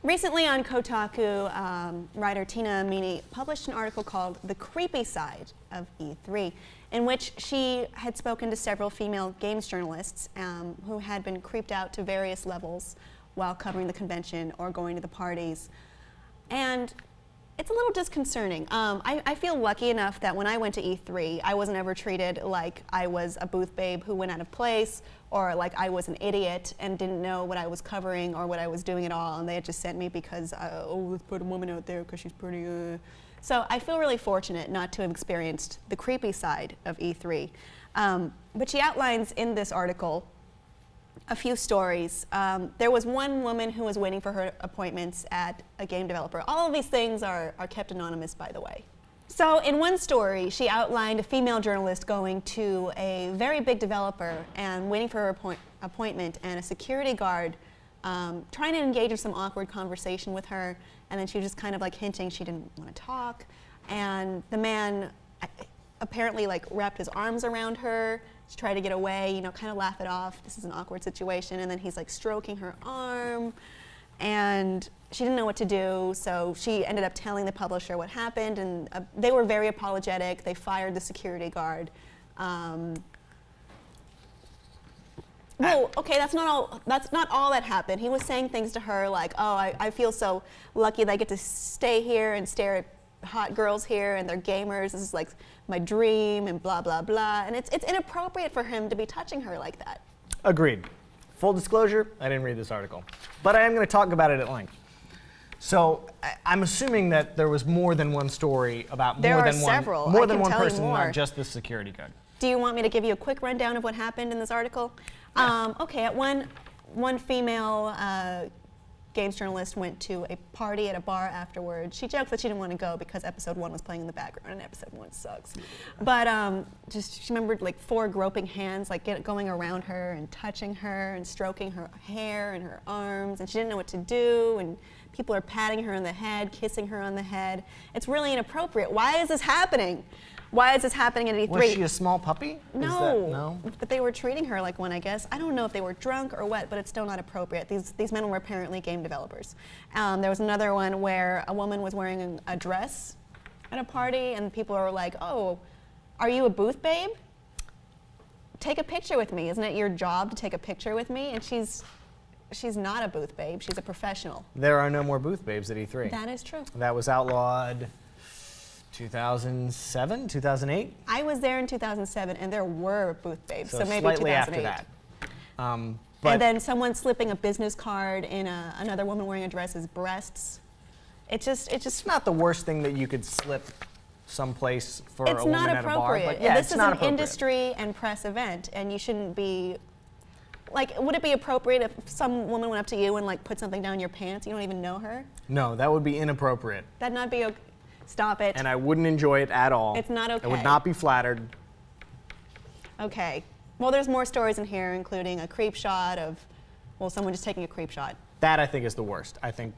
Recently on Kotaku, writer Tina Amini published an article called The Creepy Side of E3, in which she had spoken to several female games journalists who had been creeped out to various levels while covering the convention or going to the parties. And it's a little disconcerting. I feel lucky enough that when I went to E3, I wasn't ever treated like I was a booth babe who went out of place, or like I was an idiot and didn't know what I was covering or what I was doing at all, and they had just sent me because, oh, let's put a woman out there because she's pretty. So I feel really fortunate not to have experienced the creepy side of E3. But she outlines in this article a few stories. There was one woman who was waiting for her appointments at a game developer. All of these things are kept anonymous, by the way. So in one story, she outlined a female journalist going to a very big developer and waiting for her appointment, and a security guard trying to engage in some awkward conversation with her, and then she was just kind of like hinting she didn't want to talk, and the man apparently like wrapped his arms around her to try to get away, you know, kind of laugh it off. This is an awkward situation. And then he's like stroking her arm, and she didn't know what to do. So she ended up telling the publisher what happened, and they were very apologetic. They fired the security guard. Well, okay, that's not all that happened. He was saying things to her like, oh, I feel so lucky that I get to stay here and stare at hot girls here, and they're gamers. This is like my dream, and blah, blah, blah. And it's inappropriate for him to be touching her like that. Agreed. Full disclosure, I didn't read this article. But I am going to talk about it at length. So I'm assuming that there was more than one story about more than one person, not just the security guard. Do you want me to give you a quick rundown of what happened in this article? Yeah. Okay, at one female games journalist went to a party at a bar afterwards. She joked that she didn't want to go because episode 1 was playing in the background, and episode 1 sucks. But she remembered like 4 groping hands like going around her and touching her and stroking her hair and her arms, and she didn't know what to do, and people are patting her on the head, kissing her on the head. It's really inappropriate. Why is this happening? Why is this happening at E3? Was she a small puppy? No, but they were treating her like one, I guess. I don't know if they were drunk or what, but it's still not appropriate. These men were apparently game developers. There was another one where a woman was wearing a dress at a party, and people were like, oh, are you a booth babe? Take a picture with me. Isn't it your job to take a picture with me? And she's not a booth babe. She's a professional. There are no more booth babes at E3. That is true. That was outlawed 2007, 2008? I was there in 2007, and there were booth babes, so maybe slightly 2008. After that. And then someone slipping a business card in another woman wearing a dress's breasts. It's just not the worst thing that you could slip someplace for a woman at a bar. It's not appropriate. Yeah, this is an industry and press event, and you shouldn't be. Like, would it be appropriate if some woman went up to you and like put something down your pants? You don't even know her. No, that would be inappropriate. That'd not be okay. Stop it. And I wouldn't enjoy it at all. It's not okay. I would not be flattered. Okay. Well, there's more stories in here, including a creep shot of, well, someone just taking a creep shot. That I think is the worst. I think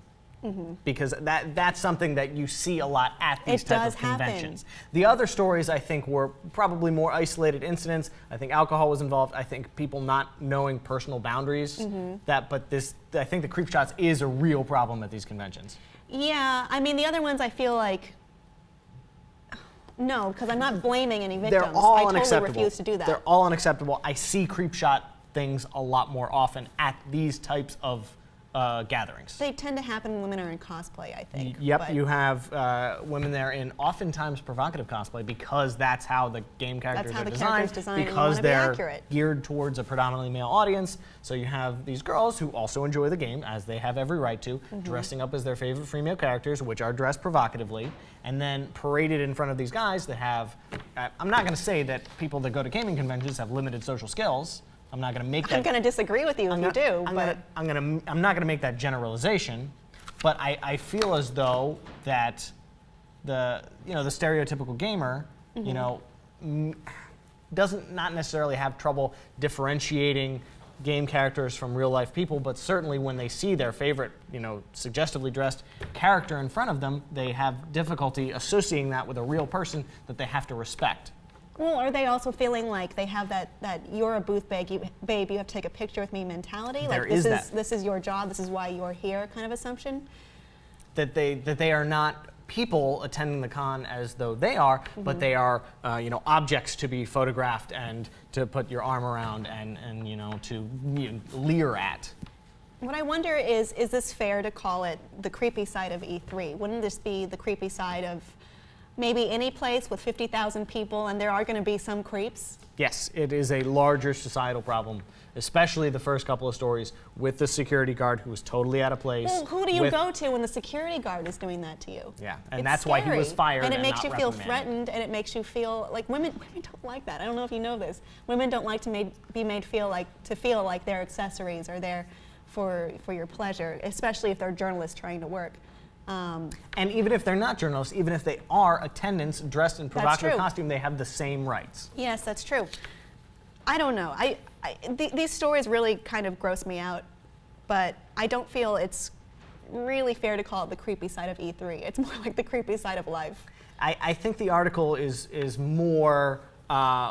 because that's something that you see a lot at these types of conventions. The other stories I think were probably more isolated incidents. I think alcohol was involved. I think people not knowing personal boundaries. I think the creep shots is a real problem at these conventions. Yeah, I mean the other ones I feel like. No, because I'm not blaming any victims. They're all unacceptable. I totally refuse to do that. They're all unacceptable. I see creep shot things a lot more often at these types of gatherings. They tend to happen when women are in cosplay, I think. Yep, you have women there in oftentimes provocative cosplay because that's how the game characters are designed, because they're geared towards a predominantly male audience. So you have these girls who also enjoy the game, as they have every right to, dressing up as their favorite female characters, which are dressed provocatively, and then paraded in front of these guys that have, I'm not going to say that people that go to gaming conventions have limited social skills. I'm not going to make that. I'm going to disagree with you if you do. I'm not going to make that generalization, but I feel as though that the stereotypical gamer doesn't not necessarily have trouble differentiating game characters from real life people, but certainly when they see their favorite, suggestively dressed character in front of them, they have difficulty associating that with a real person that they have to respect. Well, are they also feeling like they have that you're a booth babe, you have to take a picture with me mentality? There Like is this is your job, this is why you're here kind of assumption? That they are not people attending the con as though they are, but they are objects to be photographed and to put your arm around and to leer at. What I wonder is this fair to call it the creepy side of E3? Wouldn't this be the creepy side of maybe any place with 50,000 people and there are going to be some creeps? Yes, it is a larger societal problem, especially the first couple of stories with the security guard who was totally out of place. Well, who do you go to when the security guard is doing that to you? Yeah, and it's that's scary. why he was fired. And it makes not you feel reprimanded. threatened, and it makes you feel like women don't like that. I don't know if you know this. Women don't like to be made feel like they're accessories or they're for your pleasure, especially if they're journalists trying to work. And even if they're not journalists, even if they are attendants dressed in provocative costume, they have the same rights. Yes, that's true. I don't know. These stories really kind of gross me out, but I don't feel it's really fair to call it the creepy side of E3. It's more like the creepy side of life. I think the article is more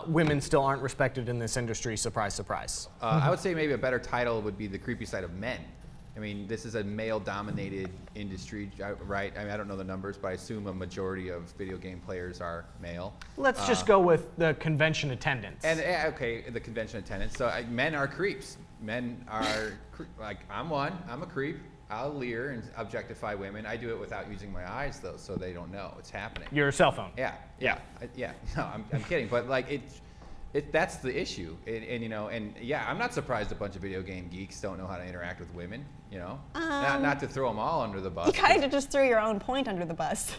women still aren't respected in this industry, surprise, surprise. I would say maybe a better title would be the creepy side of men. I mean, this is a male-dominated industry, right? I mean, I don't know the numbers, but I assume a majority of video game players are male. Let's just go with the convention attendance. And okay, the convention attendance. So men are creeps. Men are like I'm one. I'm a creep. I'll leer and objectify women. I do it without using my eyes, though, so they don't know it's happening. Your cell phone. Yeah. No, I'm kidding, but like that's the issue, and yeah, I'm not surprised a bunch of video game geeks don't know how to interact with women. Not to throw them all under the bus. You kind of just threw your own point under the bus.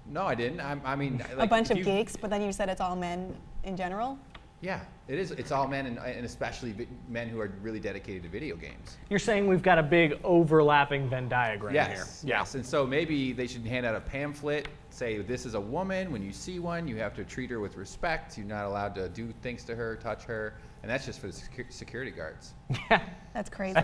No, I didn't. I mean, like, a bunch of geeks, but then you said it's all men in general. Yeah, it is. It's all men, and especially men who are really dedicated to video games. You're saying we've got a big overlapping Venn diagram here. Yes, and so maybe they should hand out a pamphlet, say this is a woman, when you see one, you have to treat her with respect, you're not allowed to do things to her, touch her, and that's just for the security guards. That's crazy.